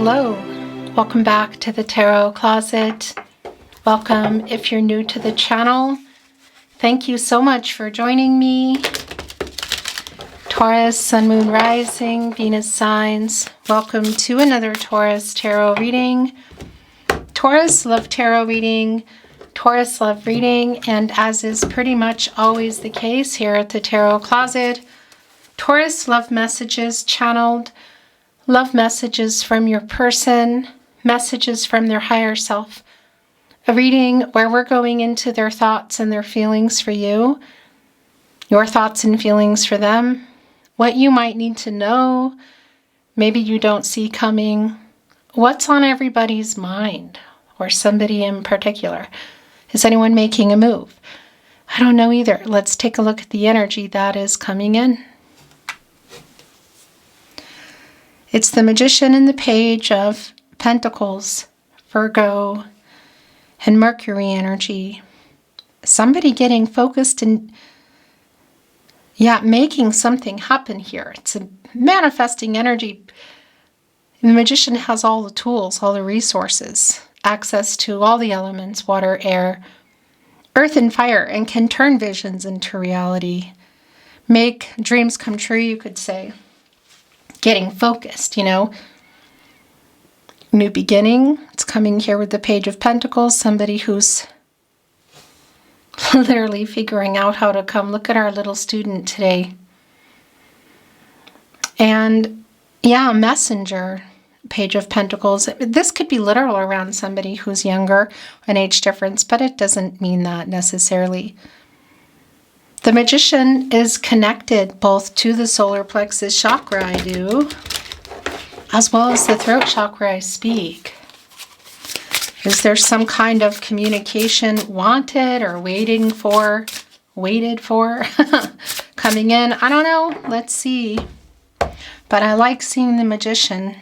Hello, welcome back to the Tarot Closet. Welcome if you're new to the channel. Thank you so much for joining me. Taurus, Sun, Moon, Rising, Venus signs. Welcome to another Taurus tarot reading. Taurus love tarot reading. Taurus love reading, and as is pretty much always the case here at the Tarot Closet, Taurus love messages channeled, love messages from your person, messages from their higher self. A reading where we're going into their thoughts and their feelings for you, your thoughts and feelings for them, what you might need to know, maybe you don't see coming, what's on everybody's mind, or somebody in particular. Is anyone making a move? I don't know either. Let's take a look at the energy that is coming in. It's the Magician and the Page of Pentacles, Virgo, and Mercury energy. Somebody getting focused and, making something happen here. It's a manifesting energy. The Magician has all the tools, all the resources, access to all the elements, water, air, earth, and fire, and can turn visions into reality. Make dreams come true, you could say. Getting focused, New beginning. It's coming here with the Page of Pentacles. Somebody who's literally figuring out how to come. Look at our little student today. And messenger. Page of Pentacles. This could be literal around somebody who's younger, an age difference, but it doesn't mean that necessarily. The Magician is connected both to the solar plexus chakra I do, as well as the throat chakra I speak. Is there some kind of communication wanted or waited for, coming in? I don't know. Let's see. But I like seeing the Magician.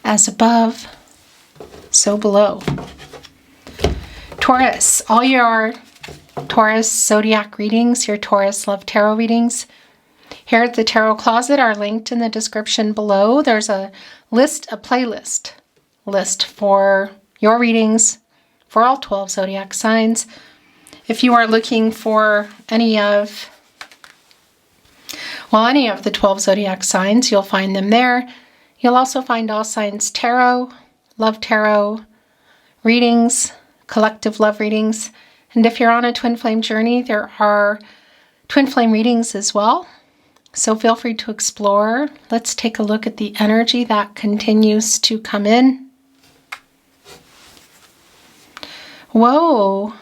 As above, so below. Taurus, all your Taurus zodiac readings, your Taurus love tarot readings, here at the Tarot Closet are linked in the description below. There's a playlist list for your readings for all 12 zodiac signs. If you are looking for any of the 12 zodiac signs, you'll find them there. You'll also find All Signs Tarot, Love Tarot readings, collective love readings. And if you're on a twin flame journey, there are twin flame readings as well. So feel free to explore. Let's take a look at the energy that continues to come in. Whoa,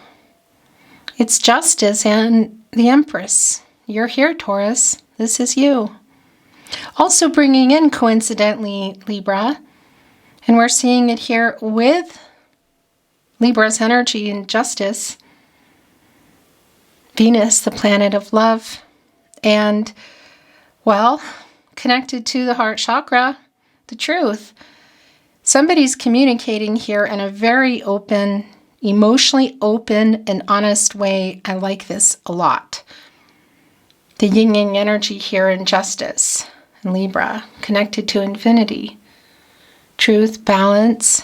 it's Justice and the Empress. You're here, Taurus. This is you. Also bringing in, coincidentally, Libra, and we're seeing it here with Libra's energy and Justice, Venus, the planet of love, and, connected to the heart chakra, the truth. Somebody's communicating here in a very open, emotionally open and honest way. I like this a lot. The yin-yang energy here in Justice. Libra, connected to infinity, truth, balance,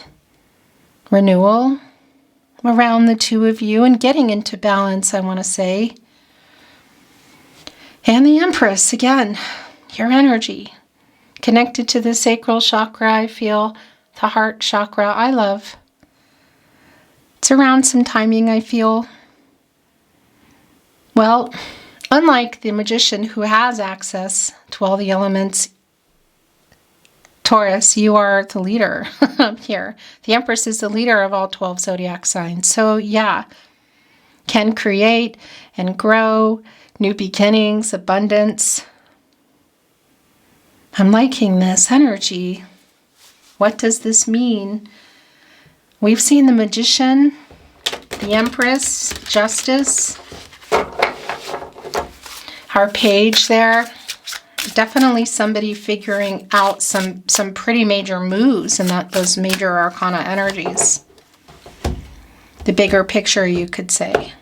renewal around the two of you and getting into balance, I want to say. And the Empress, again, your energy, connected to the sacral chakra, I feel, the heart chakra, I love. It's around some timing, I feel. Unlike the Magician who has access to all the elements, Taurus, you are the leader here. The Empress is the leader of all 12 zodiac signs. So can create and grow, new beginnings, abundance. I'm liking this energy. What does this mean? We've seen the Magician, the Empress, Justice, our Page there. Definitely somebody figuring out some pretty major moves in those major arcana energies. The bigger picture, you could say.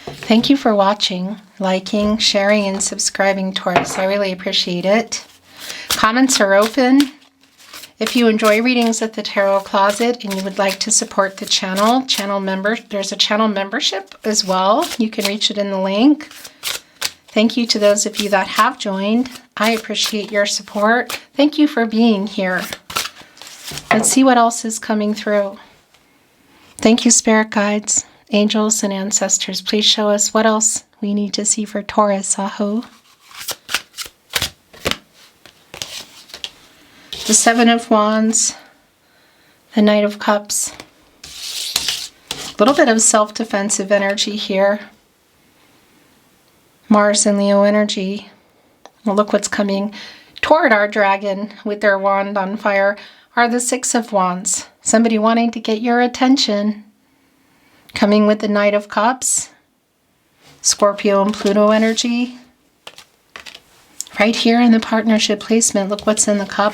Thank you for watching, liking, sharing, and subscribing, Taurus. I really appreciate it. Comments are open. If you enjoy readings at the Tarot Closet and you would like to support the channel, there's a channel membership as well. You can reach it in the link. Thank you to those of you that have joined. I appreciate your support. Thank you for being here. Let's see what else is coming through. Thank you, spirit guides, angels, and ancestors. Please show us what else we need to see for Taurus. Aho. The Seven of Wands, the Knight of Cups. A little bit of self-defensive energy here. Mars and Leo energy. Well, look what's coming toward our dragon with their wand on fire are the Six of Wands. Somebody wanting to get your attention. Coming with the Knight of Cups. Scorpio and Pluto energy. Right here in the partnership placement, look what's in the cup.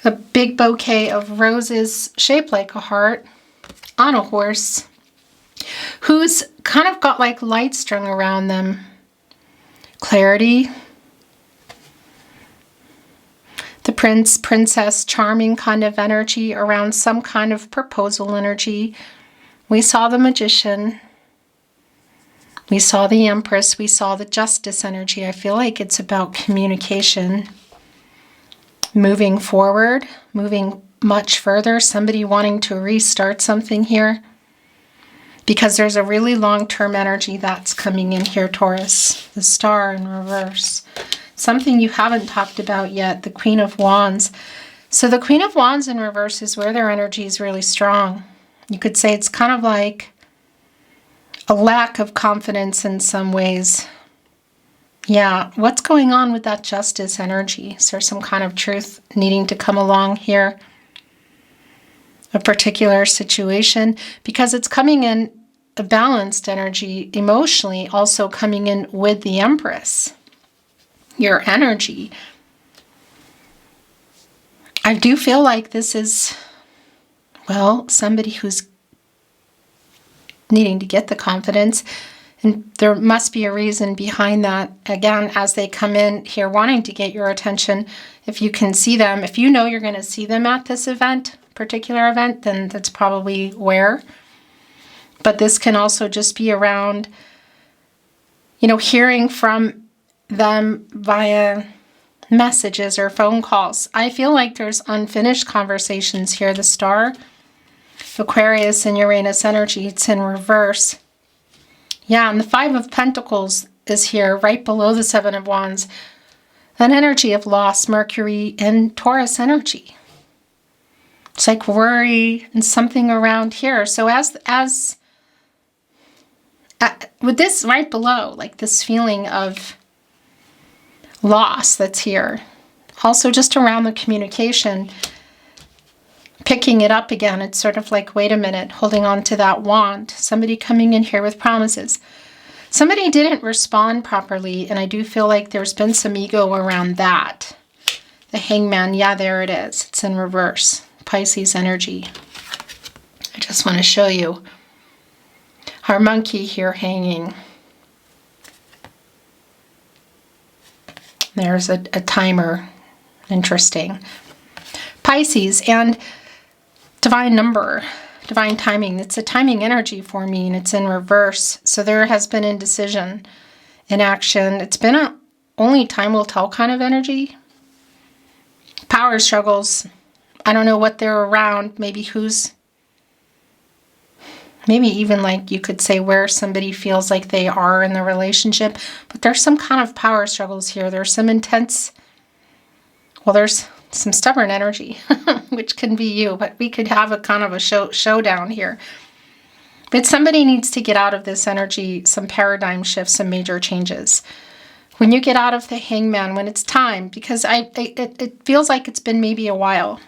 A big bouquet of roses shaped like a heart on a horse who's kind of got like light strung around them. Clarity. The prince, princess, charming kind of energy around some kind of proposal energy. We saw the magician. We saw the empress. We saw the justice energy. I feel like it's about communication. Moving forward, moving much further, somebody wanting to restart something here. Because there's a really long-term energy that's coming in here, Taurus. The Star in reverse. Something you haven't talked about yet, the Queen of Wands. So the Queen of Wands in reverse is where their energy is really strong. You could say it's kind of like a lack of confidence in some ways. Yeah, what's going on with that justice energy? Is there some kind of truth needing to come along here? A particular situation? Because it's coming in a balanced energy emotionally, also coming in with the Empress. Your energy. I do feel like this is, well, somebody who's needing to get the confidence. And there must be a reason behind that. Again, as they come in here wanting to get your attention, if you can see them, if you know you're going to see them at this event, particular event, then that's probably where. But this can also just be around, hearing from them via messages or phone calls. I feel like there's unfinished conversations here. The Star, Aquarius and Uranus energy, it's in reverse. Yeah, and the Five of Pentacles is here, right below the Seven of Wands. An energy of loss, Mercury, and Taurus energy. It's like worry and something around here. So with this right below, like this feeling of loss that's here. Also just around the communication, picking it up again, it's sort of like, wait a minute, holding on to that wand. Somebody coming in here with promises. Somebody didn't respond properly, and I do feel like there's been some ego around that. The Hangman, yeah, there it is. It's in reverse. Pisces energy. I just want to show you our monkey here hanging. There's a timer. Interesting. Pisces and divine number, divine timing. It's a timing energy for me, and it's in reverse. So there has been indecision, inaction. It's been a only time will tell kind of energy. Power struggles. I don't know what they're around. Maybe even like you could say where somebody feels like they are in the relationship. But there's some kind of power struggles here. There's some intense, there's some stubborn energy, which can be you, but we could have a kind of a showdown here. But somebody needs to get out of this energy, some paradigm shifts, some major changes. When you get out of the Hangman, when it's time, because it feels like it's been maybe a while.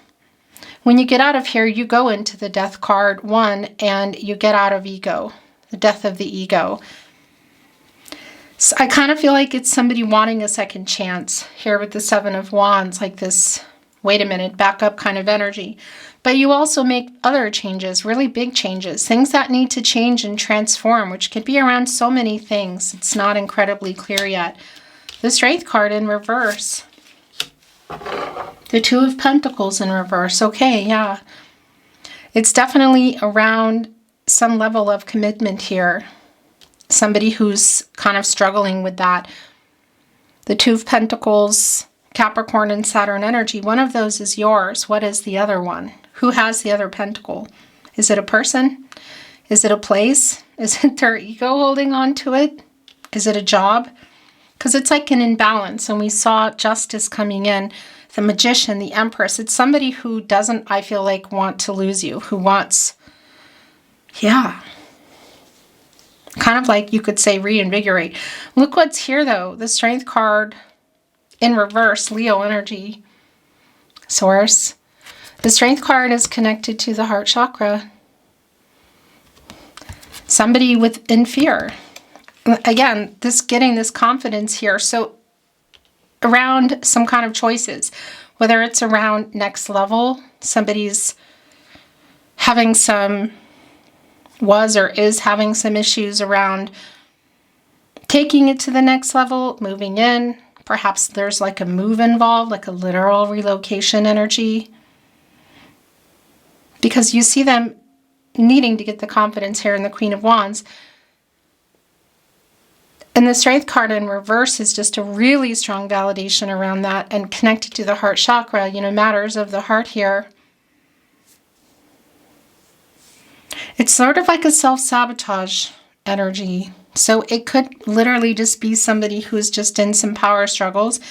When you get out of here, you go into the Death card 1 and you get out of ego, the death of the ego. So I kind of feel like it's somebody wanting a second chance here with the Seven of Wands, like this, wait a minute, back up kind of energy. But you also make other changes, really big changes, things that need to change and transform, which could be around so many things. It's not incredibly clear yet. The Strength card in reverse. The Two of Pentacles in reverse. Okay, yeah. It's definitely around some level of commitment here. Somebody who's kind of struggling with that. The Two of Pentacles, Capricorn and Saturn energy. One of those is yours. What is the other one? Who has the other pentacle? Is it a person? Is it a place? Is it their ego holding on to it? Is it a job? Because it's like an imbalance. And we saw Justice coming in. The Magician, the Empress. It's somebody who doesn't, I feel like, want to lose you. Who wants, yeah. Kind of like you could say reinvigorate. Look what's here though. The Strength card in reverse. Leo energy. Source. The Strength card is connected to the heart chakra. Somebody in fear. Again, getting this confidence here. So around some kind of choices, whether it's around next level, somebody's having was or is having some issues around taking it to the next level, moving in. Perhaps there's like a move involved, like a literal relocation energy. Because you see them needing to get the confidence here in the Queen of Wands. And the Strength card in reverse is just a really strong validation around that and connected to the heart chakra, you know, matters of the heart here. It's sort of like a self-sabotage energy. So it could literally just be somebody who's just in some power struggles.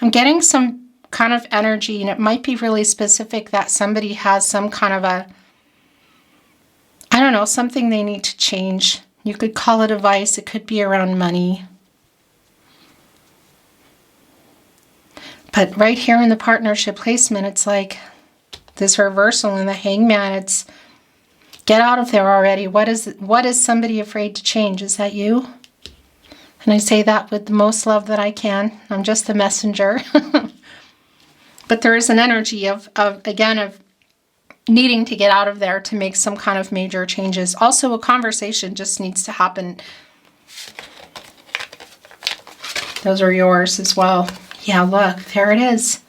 I'm getting some kind of energy, and it might be really specific that somebody has some kind of I don't know, something they need to change. You could call it a vice. It could be around money. But right here in the partnership placement, it's like this reversal in the Hangman. It's get out of there already. What is somebody afraid to change? Is that you? And I say that with the most love that I can. I'm just the messenger. But there is an energy of needing to get out of there to make some kind of major changes. Also, a conversation just needs to happen. Those are yours as well. Yeah, look, there it is.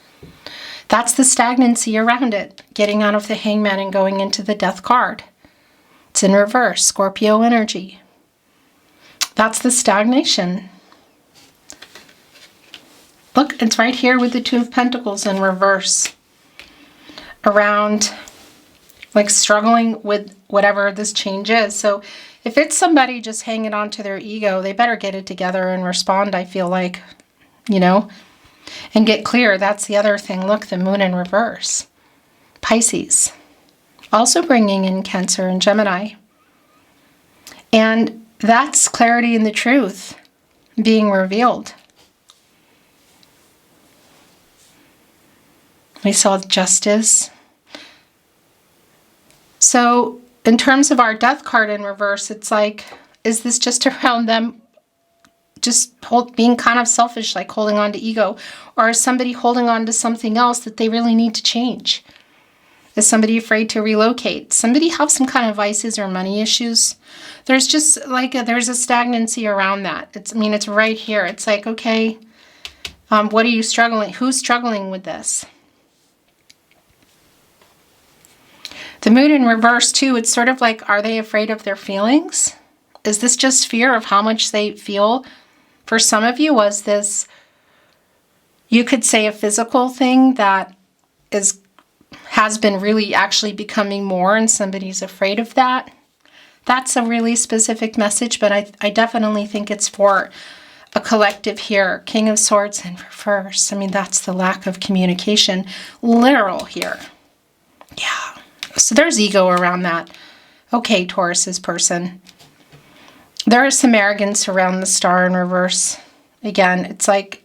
That's the stagnancy around it. Getting out of the Hangman and going into the Death card. It's in reverse, Scorpio energy. That's the stagnation. Look, it's right here with the Two of Pentacles in reverse. Around like struggling with whatever this change is. So if it's somebody just hanging on to their ego, they better get it together and respond, I feel like, you know, and get clear. That's the other thing. Look, the Moon in reverse. Pisces. Also bringing in Cancer and Gemini. And that's clarity in the truth being revealed. We saw Justice. So in terms of our Death card in reverse, it's like, is this just around them just being kind of selfish, like holding on to ego? Or is somebody holding on to something else that they really need to change? Is somebody afraid to relocate? Somebody have some kind of vices or money issues? There's just like, there's a stagnancy around that. It's right here. It's like, okay, what are you struggling? Who's struggling with this? The Moon in reverse too, it's sort of like, are they afraid of their feelings? Is this just fear of how much they feel? For some of you, was this, you could say, a physical thing that has been really actually becoming more, and somebody's afraid of that? That's a really specific message, but I definitely think it's for a collective here. King of Swords in reverse. That's the lack of communication. Literal here. Yeah. So there's ego around that. Okay, Taurus's person. There is some arrogance around the Star in reverse. Again, it's like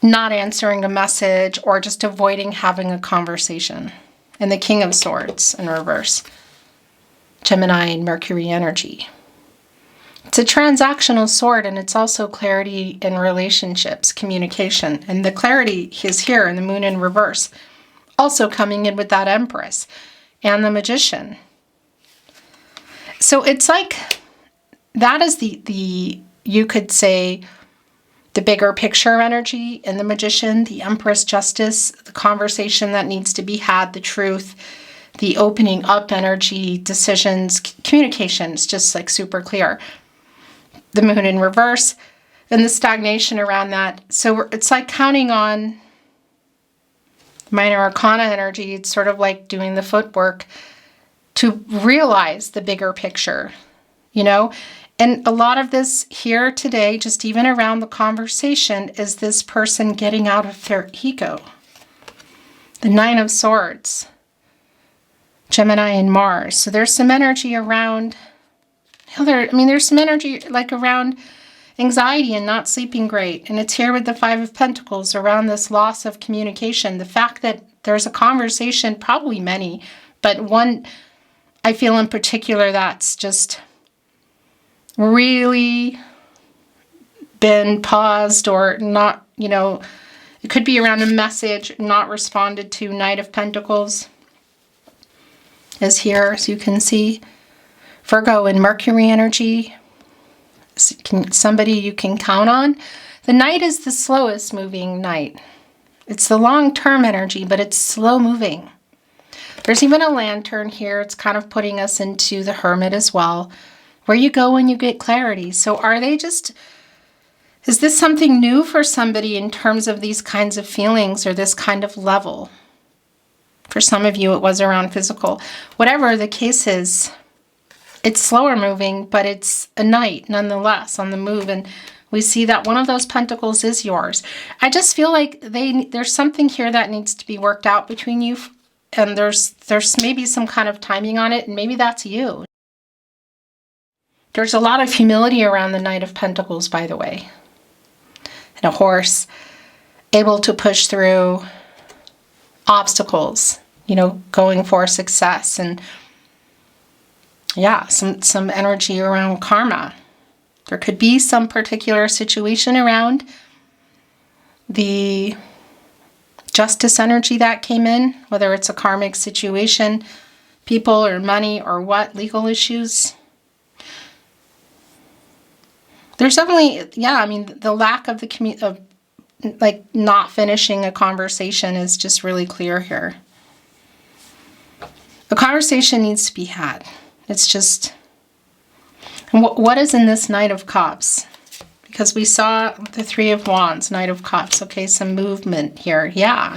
not answering a message or just avoiding having a conversation. And the King of Swords in reverse. Gemini and Mercury energy. It's a transactional sword, and it's also clarity in relationships, communication. And the clarity is here in the Moon in reverse. Also coming in with that Empress and the Magician. So it's like, that is the you could say, the the bigger picture energy in the Magician, the Empress, Justice, the conversation that needs to be had, the truth, the opening up energy, decisions, communications, just like super clear. The Moon in reverse and the stagnation around that. So it's like counting on Minor Arcana energy. It's sort of like doing the footwork to realize the bigger picture, you know? And a lot of this here today, just even around the conversation, is this person getting out of their ego. The Nine of Swords, Gemini and Mars. So there's some energy around, there's some energy like around anxiety and not sleeping great. And it's here with the Five of Pentacles around this loss of communication. The fact that there's a conversation, probably many, but one I feel in particular that's just really been paused or not, it could be around a message not responded to. Knight of Pentacles is here, as you can see. Virgo and Mercury energy. Somebody you can count on. The Knight is the slowest moving Knight. It's the long-term energy, but it's slow moving. There's even a Lantern here. It's kind of putting us into the Hermit as well, where you go when you get clarity. So is this something new for somebody in terms of these kinds of feelings or this kind of level? For some of you, it was around physical. Whatever the case is, it's slower moving, but it's a Knight nonetheless on the move. And we see that one of those pentacles is yours. I just feel like there's something here that needs to be worked out between you. And there's maybe some kind of timing on it. And maybe that's you. There's a lot of humility around the Knight of Pentacles, by the way. And a horse able to push through obstacles, going for success. And yeah, some energy around karma. There could be some particular situation around the Justice energy that came in, whether it's a karmic situation, people or money or what, legal issues. There's definitely, the lack of not finishing a conversation is just really clear here. The conversation needs to be had. It's just, what is in this Knight of Cups? Because we saw the Three of Wands, Knight of Cups. Okay, some movement here. Yeah,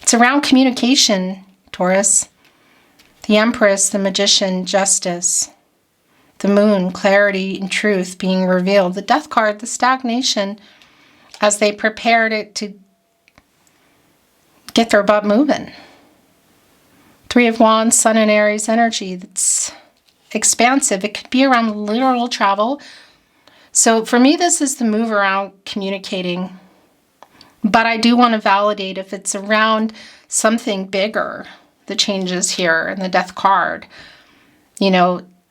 it's around communication, Taurus. The Empress, the Magician, Justice. The Moon, clarity and truth being revealed. The Death card, the stagnation, as they prepared it to get their butt moving. Three of Wands, Sun and Aries energy that's expansive. It could be around literal travel. So for me, this is the move around communicating. But I do want to validate if it's around something bigger, the changes here in the Death card.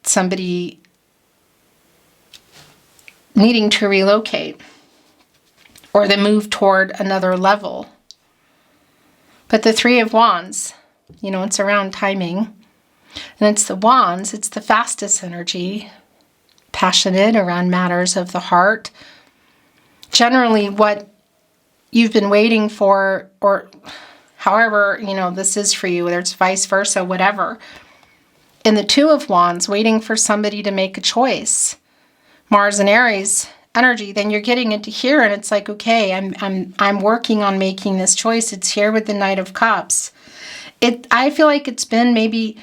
Somebody needing to relocate or the move toward another level. But the Three of Wands, it's around timing. And it's the Wands, it's the fastest energy, passionate around matters of the heart. Generally what you've been waiting for, or however, this is for you, whether it's vice versa, whatever. In the Two of Wands, waiting for somebody to make a choice. Mars and Aries energy, then you're getting into here and it's like, okay, I'm working on making this choice. It's here with the Knight of Cups. I feel like it's been maybe,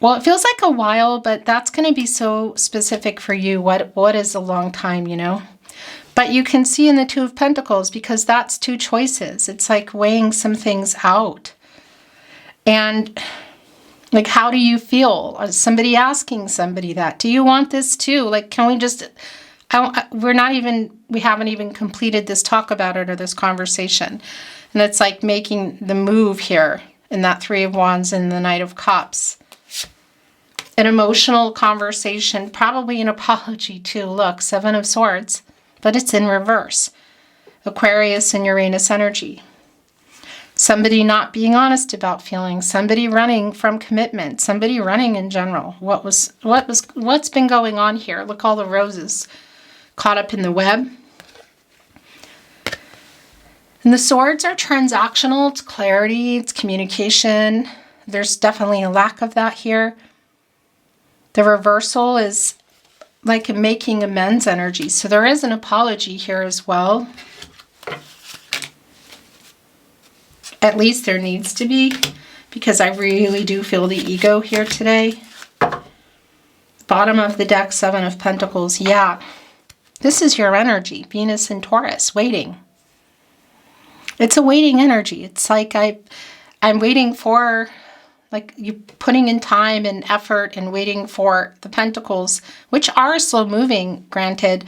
it feels like a while, but that's going to be so specific for you. What is a long time, But you can see in the Two of Pentacles, because that's two choices. It's like weighing some things out. And like, how do you feel? Somebody asking somebody that. Do you want this too? Like, can we just, we haven't even completed this talk about it or this conversation. And it's like making the move here in that Three of Wands and the Knight of Cups. An emotional conversation, probably an apology too. Look, Seven of Swords, but it's in reverse. Aquarius and Uranus energy. Somebody not being honest about feelings, somebody running from commitment, somebody running in general. What's been going on here? Look, all the roses caught up in the web. And the swords are transactional. It's clarity, it's communication. There's definitely a lack of that here. The reversal is like a making amends energy. So there is an apology here as well. At least there needs to be, because I really do feel the ego here today. Bottom of the deck, Seven of Pentacles. Yeah, this is your energy, Venus and Taurus, waiting. It's a waiting energy. It's like I'm waiting for, like you putting in time and effort and waiting for the Pentacles, which are slow moving, granted,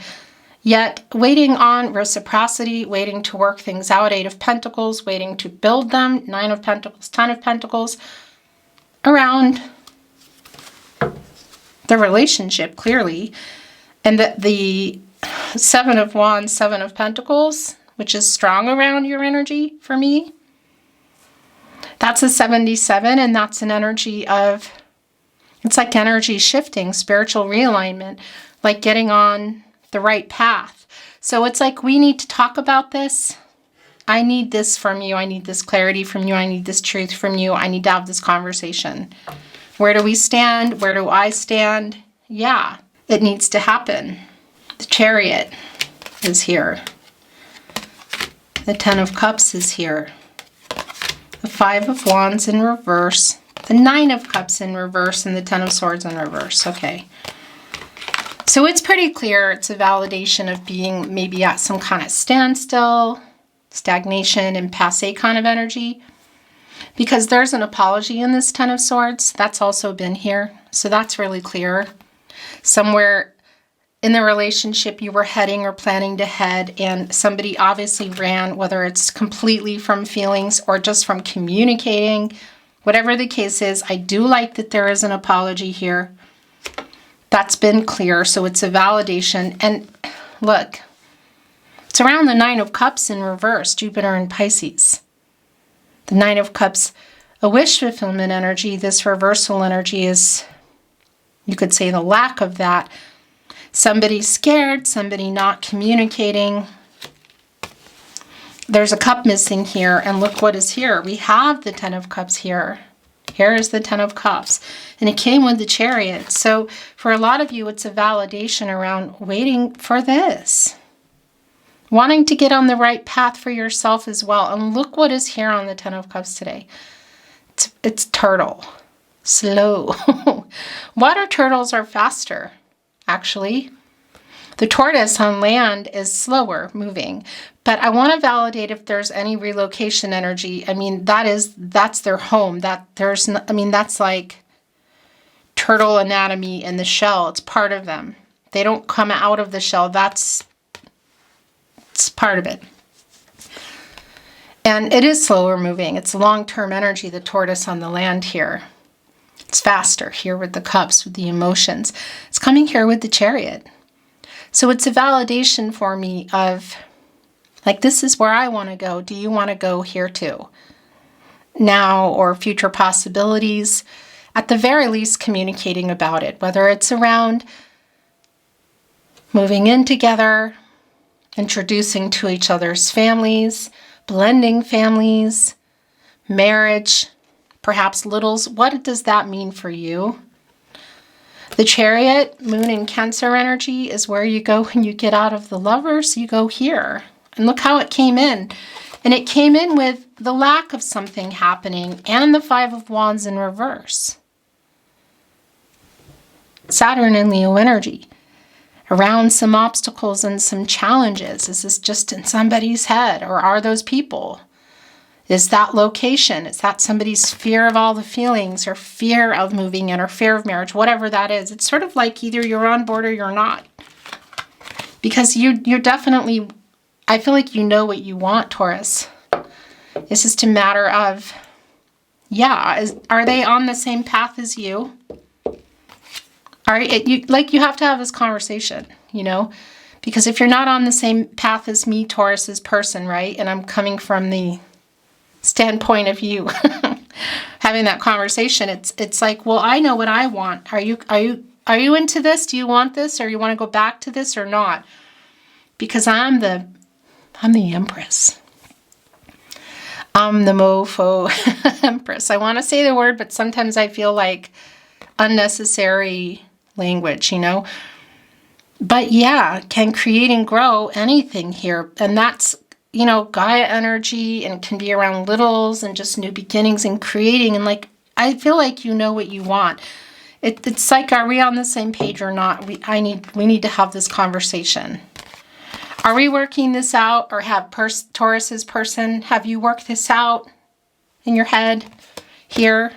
yet waiting on reciprocity, waiting to work things out. Eight of Pentacles, waiting to build them. Nine of Pentacles, Ten of Pentacles, around the relationship, clearly. And the Seven of Wands, Seven of Pentacles, which is strong around your energy for me. That's a 77, and that's an energy of, it's like energy shifting, spiritual realignment, like getting on the right path. So it's like we need to talk about this. I need this from you. I need this clarity from you. I need this truth from you. I need to have this conversation. Where do we stand? Where do I stand? Yeah, it needs to happen. The Chariot is here. The Ten of Cups is here. The Five of Wands in reverse. The Nine of Cups in reverse, and the Ten of Swords in reverse. Okay. So it's pretty clear it's a validation of being maybe at some kind of standstill, stagnation, and passé kind of energy. Because there's an apology in this Ten of Swords. That's also been here. So that's really clear. Somewhere in the relationship you were heading or planning to head, and somebody obviously ran, whether it's completely from feelings or just from communicating. Whatever the case is, I do like that there is an apology here. That's been clear. So it's a validation. And look, it's around the Nine of Cups in reverse, Jupiter in Pisces. The Nine of Cups, a wish fulfillment energy. This reversal energy is, you could say, the lack of that. Somebody scared, somebody not communicating. There's a cup missing here, and look what is here. We have the Ten of Cups here. Here is the Ten of Cups, and it came with the Chariot. So for a lot of you, it's a validation around waiting for this. Wanting to get on the right path for yourself as well. And look what is here on the Ten of Cups today. It's turtle. Slow. Water turtles are faster, actually. The tortoise on land is slower moving. But I want to validate if there's any relocation energy. I mean, that's their home. That's like turtle anatomy in the shell. It's part of them. They don't come out of the shell. It's part of it. And it is slower moving. It's long-term energy, the tortoise on the land here. It's faster here with the cups, with the emotions. It's coming here with the Chariot. So it's a validation for me of, like, this is where I want to go. Do you want to go here too? Now or future possibilities. At the very least, communicating about it, whether it's around moving in together, introducing to each other's families, blending families, marriage, perhaps littles. What does that mean for you? The Chariot, Moon in Cancer energy, is where you go when you get out of the Lovers. You go here. And look how it came in. And it came in with the lack of something happening and the Five of Wands in reverse. Saturn in Leo energy. Around some obstacles and some challenges. Is this just in somebody's head? Or are those people? Is that location? Is that somebody's fear of all the feelings, or fear of moving in, or fear of marriage? Whatever that is. It's sort of like either you're on board or you're not. Because you're definitely, I feel like you know what you want, Taurus. It's just a matter of, yeah, are they on the same path as you? You have to have this conversation, you know, because if you're not on the same path as me, Taurus's person, right? And I'm coming from the standpoint of you having that conversation. It's like, well, I know what I want. Are you into this? Do you want this, or you want to go back to this or not? Because I'm the Empress. I'm the mofo empress. I want to say the word, but sometimes I feel like unnecessary language, you know? But yeah, can create and grow anything here. And that's, you know, Gaia energy, and can be around littles and just new beginnings and creating. And like, I feel like you know what you want. It's like, are we on the same page or not? We need to have this conversation. Are we working this out, or have Taurus's person, have you worked this out in your head here?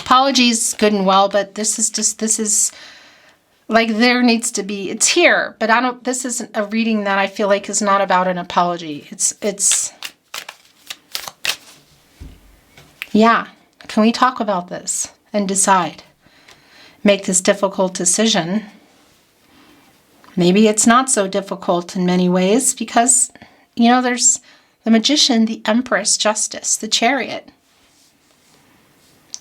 Apologies, good and well, but this is like, there needs to be, it's here, but this isn't a reading that I feel like is not about an apology. It's, yeah, can we talk about this and decide? Make this difficult decision. Maybe it's not so difficult in many ways because, you know, there's the Magician, the Empress, Justice, the Chariot.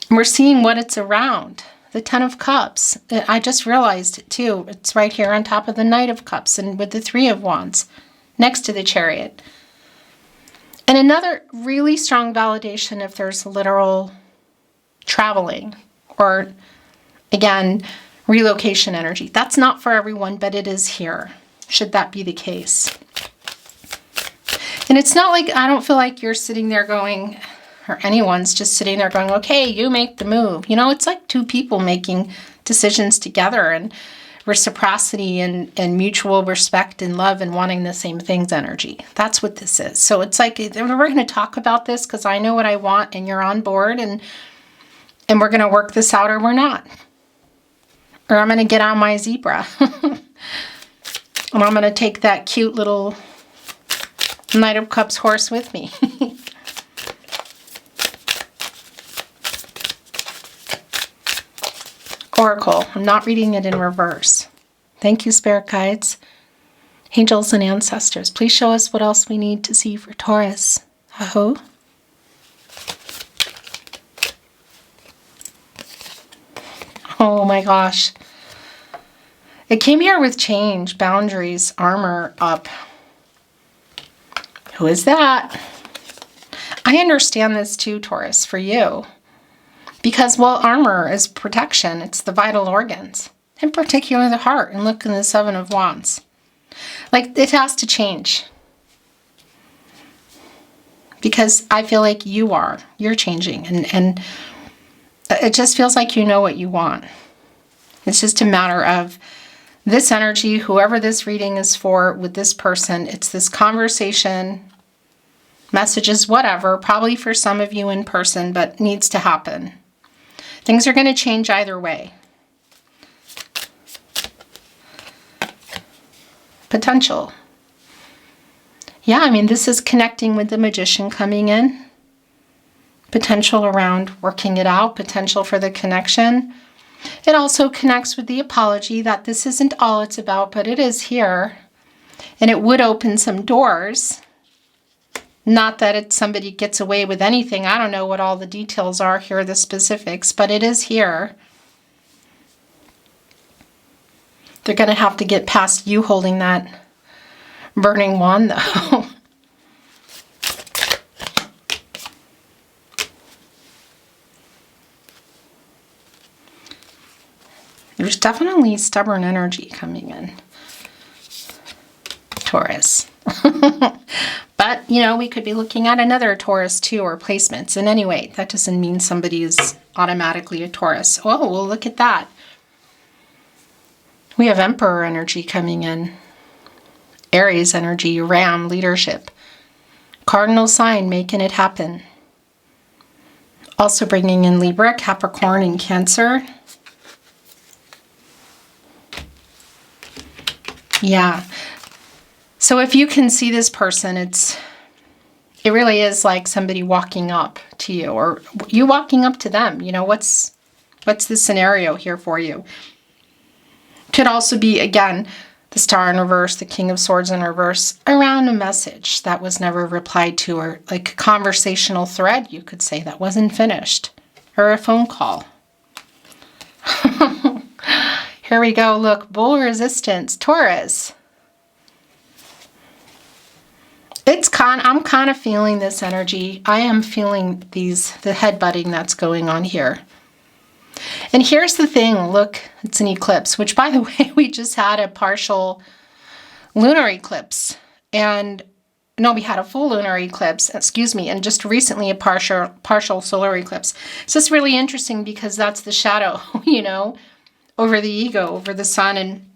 And we're seeing what it's around. The Ten of Cups. I just realized it too. It's right here on top of the Knight of Cups and with the Three of Wands next to the Chariot. And another really strong validation if there's literal traveling or, again, relocation energy. That's not for everyone, but it is here, should that be the case. And it's not like, I don't feel like you're sitting there going, or anyone's just sitting there going, okay, you make the move. You know, it's like two people making decisions together, and reciprocity and mutual respect and love and wanting the same things energy. That's what this is. So it's like, we're going to talk about this because I know what I want and you're on board, and we're going to work this out, or we're not. Or I'm going to get on my zebra. And I'm going to take that cute little Knight of Cups horse with me. Oracle. I'm not reading it in reverse. Thank you, Spirit Guides, Angels, and Ancestors. Please show us what else we need to see for Taurus. Aho. Oh my gosh. It came here with change, boundaries, armor up. Who is that? I understand this too, Taurus, for you. Because, well, armor is protection. It's the vital organs, in particular the heart. And look in the Seven of Wands. Like, it has to change. Because I feel like you're changing. And it just feels like you know what you want. It's just a matter of this energy, whoever this reading is for with this person. It's this conversation, messages, whatever, probably for some of you in person, but needs to happen. Things are going to change either way. Potential. Yeah, I mean, this is connecting with the Magician coming in. Potential around working it out. Potential for the connection. It also connects with the apology that this isn't all it's about, but it is here. And it would open some doors. Not that somebody gets away with anything. I don't know what all the details are here, the specifics, but it is here. They're going to have to get past you holding that burning wand, though. There's definitely stubborn energy coming in, Taurus. But, you know, we could be looking at another Taurus too, or placements. And anyway, that doesn't mean somebody is automatically a Taurus. Oh, well, look at that. We have Emperor energy coming in. Aries energy, Ram, leadership. Cardinal sign, making it happen. Also bringing in Libra, Capricorn, and Cancer. Yeah. So if you can see this person, it really is like somebody walking up to you, or you walking up to them. You know, what's the scenario here for you? Could also be, again, the Star in reverse, the King of Swords in reverse, around a message that was never replied to, or like a conversational thread, you could say, that wasn't finished, or a phone call. Here we go. Look, bull resistance, Taurus. I'm kind of feeling this energy. I am feeling the headbutting that's going on here. And here's the thing, look, it's an eclipse, which by the way, we just had a partial lunar eclipse. And no, we had a full lunar eclipse, excuse me, and just recently a partial solar eclipse. It's just really interesting because that's the shadow, you know, over the ego, over the sun, and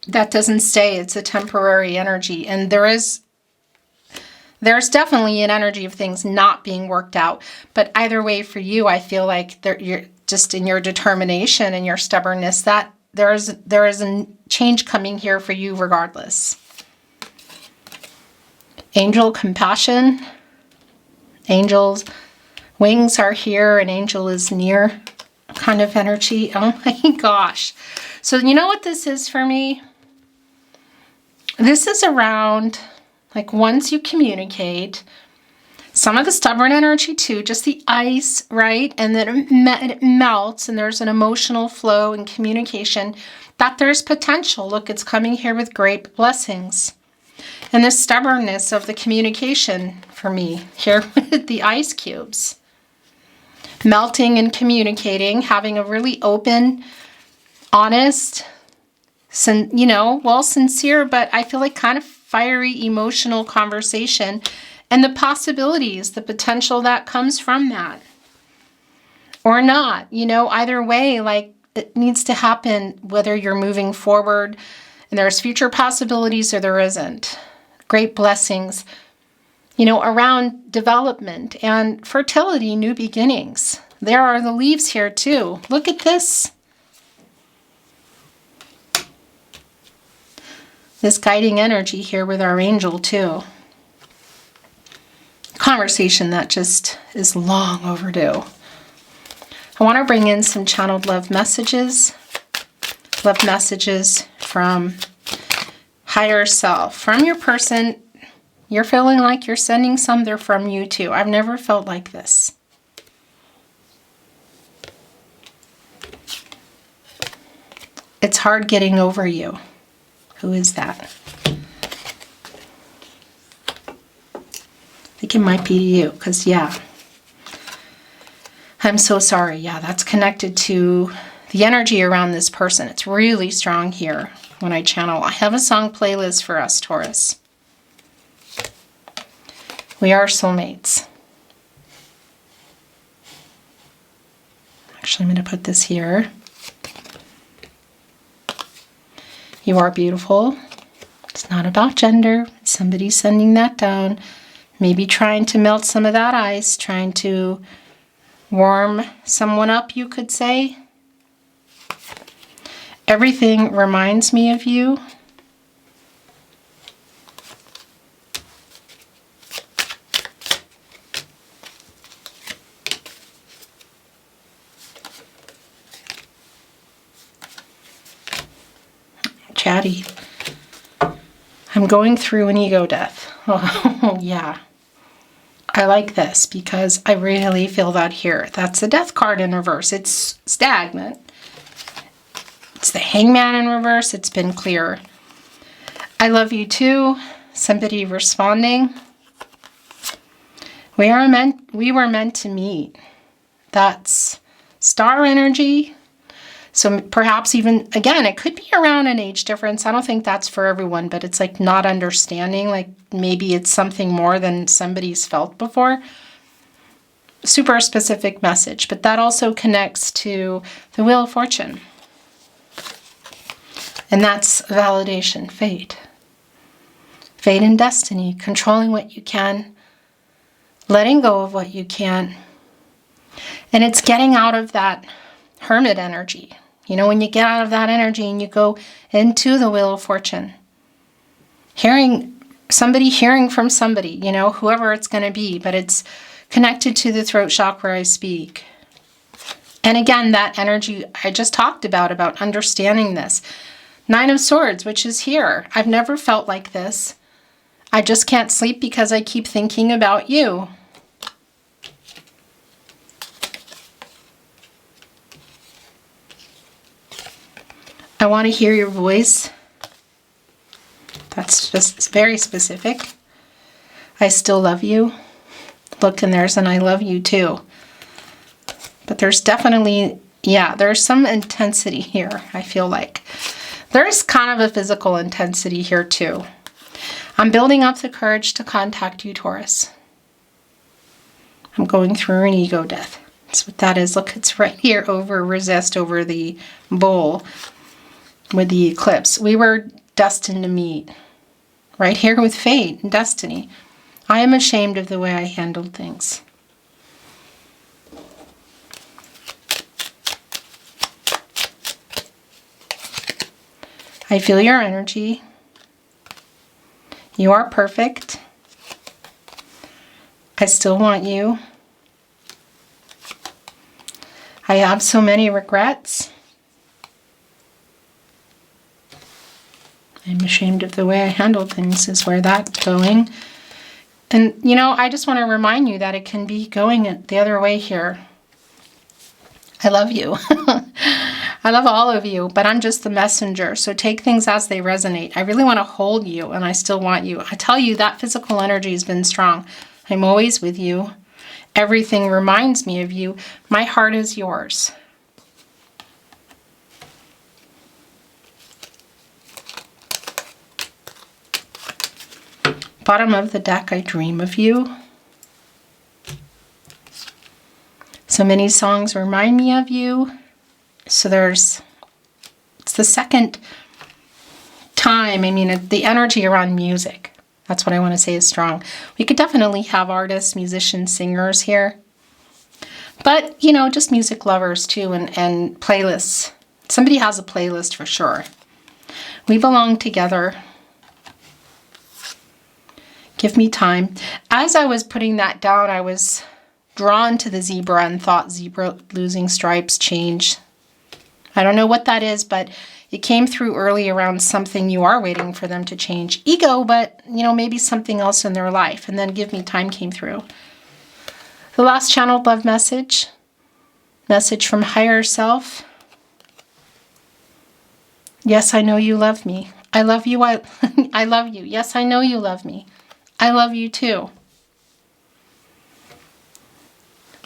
that doesn't stay. It's a temporary energy. And there's definitely an energy of things not being worked out. But either way, for you, I feel like you're just in your determination and your stubbornness, that there is a change coming here for you regardless. Angel compassion. Angels, wings are here, an angel is near kind of energy. Oh my gosh. So you know what this is for me? This is around, like, once you communicate, some of the stubborn energy too, just the ice, right? And then it melts and there's an emotional flow and communication, that there's potential. Look, it's coming here with great blessings. And the stubbornness of the communication for me here with the ice cubes. Melting and communicating, having a really open, honest, sincere, but I feel like kind of fiery, emotional conversation. And the possibilities, the potential that comes from that. Or not, either way, like, it needs to happen whether you're moving forward and there's future possibilities or there isn't. Great blessings, around development and fertility, new beginnings. There are the leaves here too. Look at this. This guiding energy here with our angel too. Conversation that just is long overdue. I want to bring in some channeled love messages from higher self, from your person. You're feeling like you're sending some, they're from you too. I've never felt like this. It's hard getting over you. Who is that? I think it might be you, because yeah. I'm so sorry. Yeah, that's connected to the energy around this person. It's really strong here when I channel. I have a song playlist for us, Taurus. We are soulmates. Actually, I'm going to put this here. You are beautiful. It's not about gender. Somebody's sending that down. Maybe trying to melt some of that ice, trying to warm someone up, you could say. Everything reminds me of you. Chatty. I'm going through an ego death. Oh, yeah. I like this because I really feel that here. That's the death card in reverse. It's stagnant. It's the hangman in reverse. It's been clear. I love you too. Somebody responding. We were meant to meet. That's star energy. So perhaps even, again, it could be around an age difference. I don't think that's for everyone, but it's like not understanding. Like maybe it's something more than somebody's felt before. Super specific message, but that also connects to the Wheel of Fortune. And that's validation, fate. Fate and destiny, controlling what you can, letting go of what you can't. And it's getting out of that hermit energy. When you get out of that energy and you go into the Wheel of Fortune. Hearing from somebody, whoever it's going to be, but it's connected to the throat chakra I speak. And again, that energy I just talked about understanding this. 9 of Swords, which is here. I've never felt like this. I just can't sleep because I keep thinking about you. I want to hear your voice. That's just very specific. I still love you. Look, and there's an I love you too. But there's definitely, yeah, there's some intensity here, I feel like. There's kind of a physical intensity here too. I'm building up the courage to contact you, Taurus. I'm going through an ego death. That's what that is. Look, it's right here over resist, over the bowl with the eclipse. We were destined to meet right here with fate and destiny. I am ashamed of the way I handled things. I feel your energy. You are perfect. I still want you. I have so many regrets. I'm ashamed of the way I handled things is where that's going. And, you know, I just want to remind you that it can be going the other way here. I love you. I love all of you, but I'm just the messenger. So take things as they resonate. I really want to hold you, and I still want you. I tell you, that physical energy has been strong. I'm always with you. Everything reminds me of you. My heart is yours. Bottom of the deck, I dream of you. So many songs remind me of you. So it's the second time, I mean, the energy around music. That's what I want to say is strong. We could definitely have artists, musicians, singers here. But, you know, just music lovers too, and playlists. Somebody has a playlist for sure. We belong together. Give me time. As I was putting that down, I was drawn to the zebra and thought zebra losing stripes change. I don't know what that is, but it came through early around something you are waiting for them to change. Ego, but, you know, maybe something else in their life. And then give me time came through. The last channeled love message. Message from higher self. Yes, I know you love me. I love you. I love you. Yes, I know you love me. I love you too.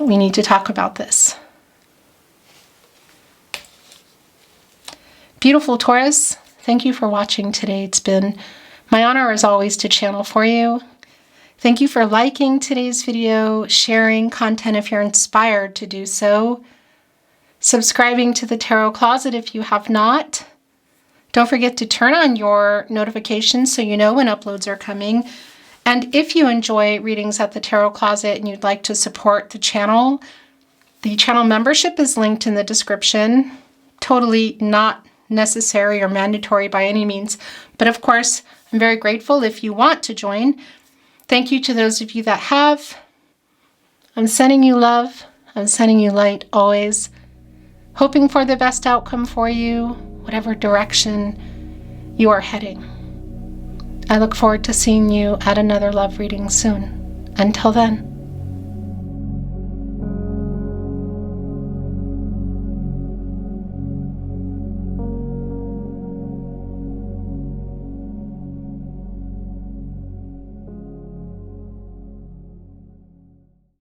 We need to talk about this. Beautiful Taurus, thank you for watching today. It's been my honor as always to channel for you. Thank you for liking today's video, sharing content if you're inspired to do so, subscribing to the Tarot Closet if you have not. Don't forget to turn on your notifications so you know when uploads are coming. And if you enjoy readings at the Tarot Closet and you'd like to support the channel membership is linked in the description. Totally not necessary or mandatory by any means. But of course, I'm very grateful if you want to join. Thank you to those of you that have. I'm sending you love. I'm sending you light always. Hoping for the best outcome for you, whatever direction you are heading. I look forward to seeing you at another love reading soon. Until then.